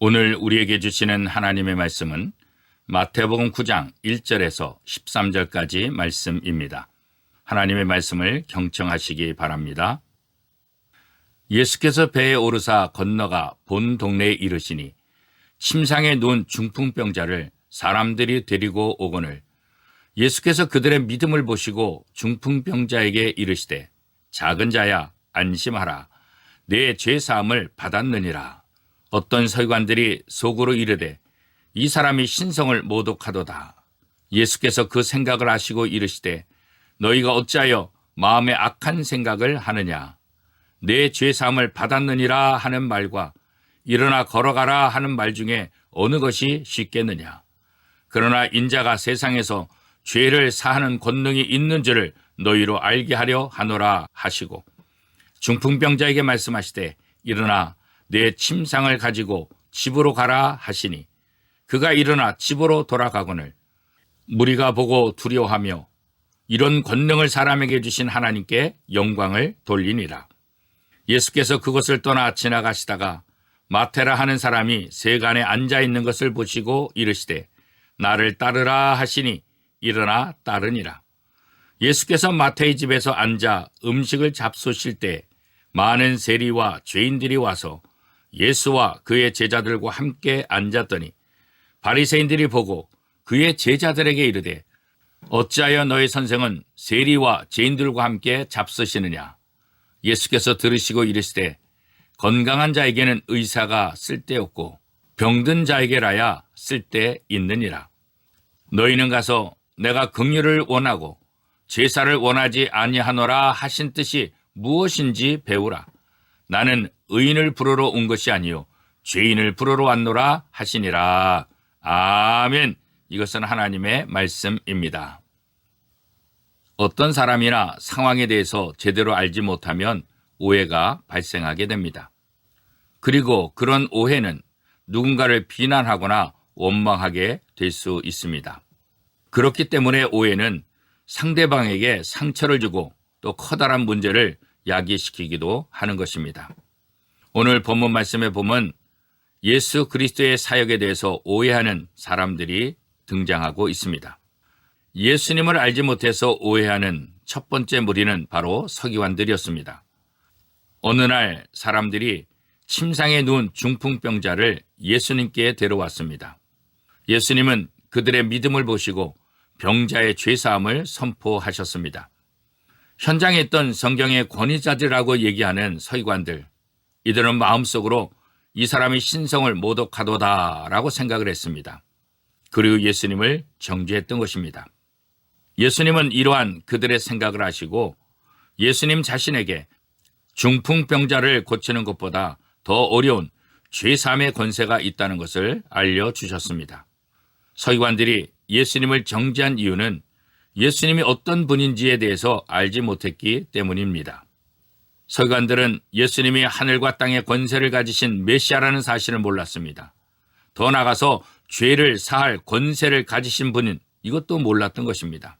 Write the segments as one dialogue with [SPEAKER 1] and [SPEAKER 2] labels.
[SPEAKER 1] 오늘 우리에게 주시는 하나님의 말씀은 마태복음 9장 1절에서 13절까지 말씀입니다. 하나님의 말씀을 경청하시기 바랍니다. 예수께서 배에 오르사 건너가 본 동네에 이르시니 침상에 누운 중풍병자를 사람들이 데리고 오거늘 예수께서 그들의 믿음을 보시고 중풍병자에게 이르시되 작은 자야 안심하라 내 죄사함을 받았느니라. 어떤 서기관들이 속으로 이르되 이 사람이 신성을 모독하도다. 예수께서 그 생각을 아시고 이르시되 너희가 어찌하여 마음에 악한 생각을 하느냐. 내 죄사함을 받았느니라 하는 말과 일어나 걸어가라 하는 말 중에 어느 것이 쉽겠느냐. 그러나 인자가 세상에서 죄를 사하는 권능이 있는 줄을 너희로 알게 하려 하노라 하시고 중풍병자에게 말씀하시되 일어나 내 침상을 가지고 집으로 가라 하시니 그가 일어나 집으로 돌아가거늘 무리가 보고 두려워하며 이런 권능을 사람에게 주신 하나님께 영광을 돌리니라. 예수께서 그곳을 떠나 지나가시다가 마테라 하는 사람이 세간에 앉아 있는 것을 보시고 이르시되 나를 따르라 하시니 일어나 따르니라. 예수께서 마태의 집에서 앉아 음식을 잡수실 때 많은 세리와 죄인들이 와서 예수와 그의 제자들과 함께 앉았더니 바리새인들이 보고 그의 제자들에게 이르되 어찌하여 너희 선생은 세리와 죄인들과 함께 잡수시느냐. 예수께서 들으시고 이르시되 건강한 자에게는 의사가 쓸데없고 병든 자에게라야 쓸데 있느니라. 너희는 가서 내가 긍휼을 원하고 제사를 원하지 아니하노라 하신 뜻이 무엇인지 배우라. 나는 의인을 부르러 온 것이 아니요 죄인을 부르러 왔노라 하시니라. 아멘. 이것은 하나님의 말씀입니다. 어떤 사람이나 상황에 대해서 제대로 알지 못하면 오해가 발생하게 됩니다. 그리고 그런 오해는 누군가를 비난하거나 원망하게 될 수 있습니다. 그렇기 때문에 오해는 상대방에게 상처를 주고 또 커다란 문제를 야기시키기도 하는 것입니다. 오늘 본문 말씀에 보면 예수 그리스도의 사역에 대해서 오해하는 사람들이 등장하고 있습니다. 예수님을 알지 못해서 오해하는 첫 번째 무리는 바로 서기관들이었습니다. 어느 날 사람들이 침상에 누운 중풍병자를 예수님께 데려왔습니다. 예수님은 그들의 믿음을 보시고 병자의 죄사함을 선포하셨습니다. 현장에 있던 성경의 권위자들이라고 얘기하는 서기관들, 이들은 마음속으로 이 사람이 신성을 모독하도다라고 생각을 했습니다. 그리고 예수님을 정죄했던 것입니다. 예수님은 이러한 그들의 생각을 아시고 예수님 자신에게 중풍병자를 고치는 것보다 더 어려운 죄사함의 권세가 있다는 것을 알려주셨습니다. 서기관들이 예수님을 정죄한 이유는 예수님이 어떤 분인지에 대해서 알지 못했기 때문입니다. 서기관들은 예수님이 하늘과 땅의 권세를 가지신 메시아라는 사실을 몰랐습니다. 더 나아가서 죄를 사할 권세를 가지신 분은 이것도 몰랐던 것입니다.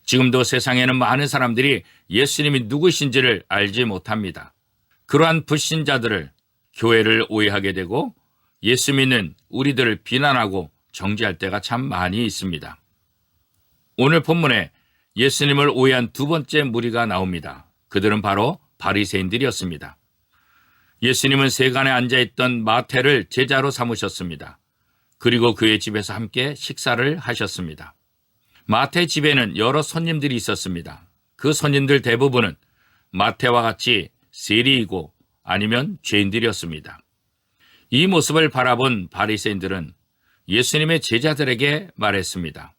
[SPEAKER 1] 지금도 세상에는 많은 사람들이 예수님이 누구신지를 알지 못합니다. 그러한 불신자들을 교회를 오해하게 되고 예수 믿는 우리들을 비난하고 정죄할 때가 참 많이 있습니다. 오늘 본문에 예수님을 오해한 두 번째 무리가 나옵니다. 그들은 바로 바리새인들이었습니다. 예수님은 세간에 앉아있던 마태를 제자로 삼으셨습니다. 그리고 그의 집에서 함께 식사를 하셨습니다. 마태 집에는 여러 손님들이 있었습니다. 그 손님들 대부분은 마태와 같이 세리이고 아니면 죄인들이었습니다. 이 모습을 바라본 바리새인들은 예수님의 제자들에게 말했습니다.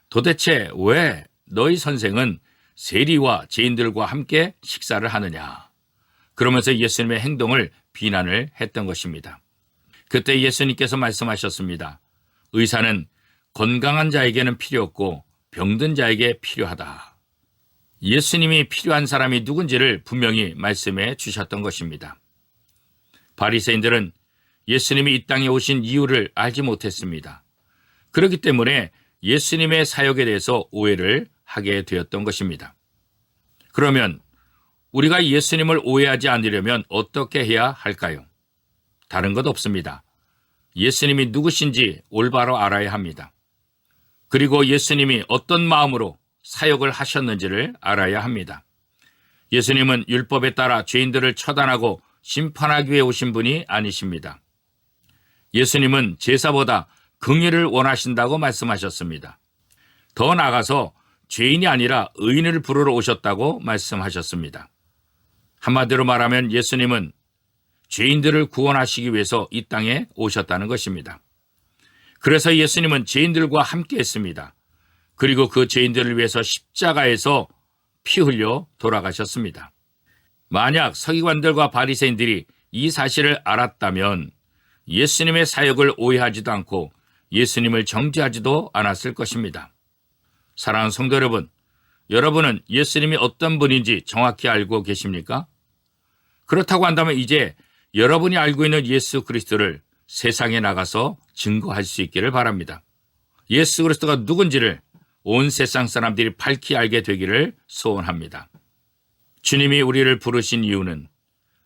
[SPEAKER 1] 도대체 왜 너희 선생은 세리와 죄인들과 함께 식사를 하느냐? 그러면서 예수님의 행동을 비난을 했던 것입니다. 그때 예수님께서 말씀하셨습니다. 의사는 건강한 자에게는 필요 없고 병든 자에게 필요하다. 예수님이 필요한 사람이 누군지를 분명히 말씀해 주셨던 것입니다. 바리새인들은 예수님이 이 땅에 오신 이유를 알지 못했습니다. 그렇기 때문에 예수님의 사역에 대해서 오해를 하게 되었던 것입니다. 그러면 우리가 예수님을 오해하지 않으려면 어떻게 해야 할까요? 다른 것 없습니다. 예수님이 누구신지 올바로 알아야 합니다. 그리고 예수님이 어떤 마음으로 사역을 하셨는지를 알아야 합니다. 예수님은 율법에 따라 죄인들을 처단하고 심판하기 위해 오신 분이 아니십니다. 예수님은 제사보다 긍휼을 원하신다고 말씀하셨습니다. 더 나아가서 죄인이 아니라 의인을 부르러 오셨다고 말씀하셨습니다. 한마디로 말하면 예수님은 죄인들을 구원하시기 위해서 이 땅에 오셨다는 것입니다. 그래서 예수님은 죄인들과 함께 했습니다. 그리고 그 죄인들을 위해서 십자가에서 피 흘려 돌아가셨습니다. 만약 서기관들과 바리새인들이 이 사실을 알았다면 예수님의 사역을 오해하지도 않고 예수님을 정죄하지도 않았을 것입니다. 사랑하는 성도 여러분, 여러분은 예수님이 어떤 분인지 정확히 알고 계십니까? 그렇다고 한다면 이제 여러분이 알고 있는 예수 그리스도를 세상에 나가서 증거할 수 있기를 바랍니다. 예수 그리스도가 누군지를 온 세상 사람들이 밝히 알게 되기를 소원합니다. 주님이 우리를 부르신 이유는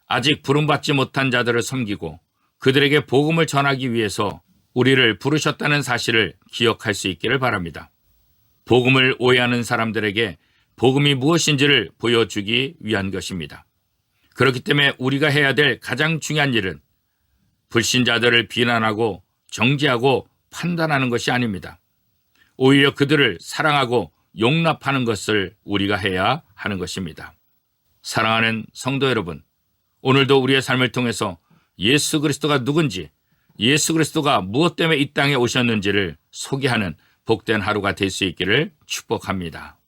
[SPEAKER 1] 아직 부름받지 못한 자들을 섬기고 그들에게 복음을 전하기 위해서 우리를 부르셨다는 사실을 기억할 수 있기를 바랍니다. 복음을 오해하는 사람들에게 복음이 무엇인지를 보여주기 위한 것입니다. 그렇기 때문에 우리가 해야 될 가장 중요한 일은 불신자들을 비난하고 정죄하고 판단하는 것이 아닙니다. 오히려 그들을 사랑하고 용납하는 것을 우리가 해야 하는 것입니다. 사랑하는 성도 여러분, 오늘도 우리의 삶을 통해서 예수 그리스도가 누군지, 예수 그리스도가 무엇 때문에 이 땅에 오셨는지를 소개하는 복된 하루가 될 수 있기를 축복합니다.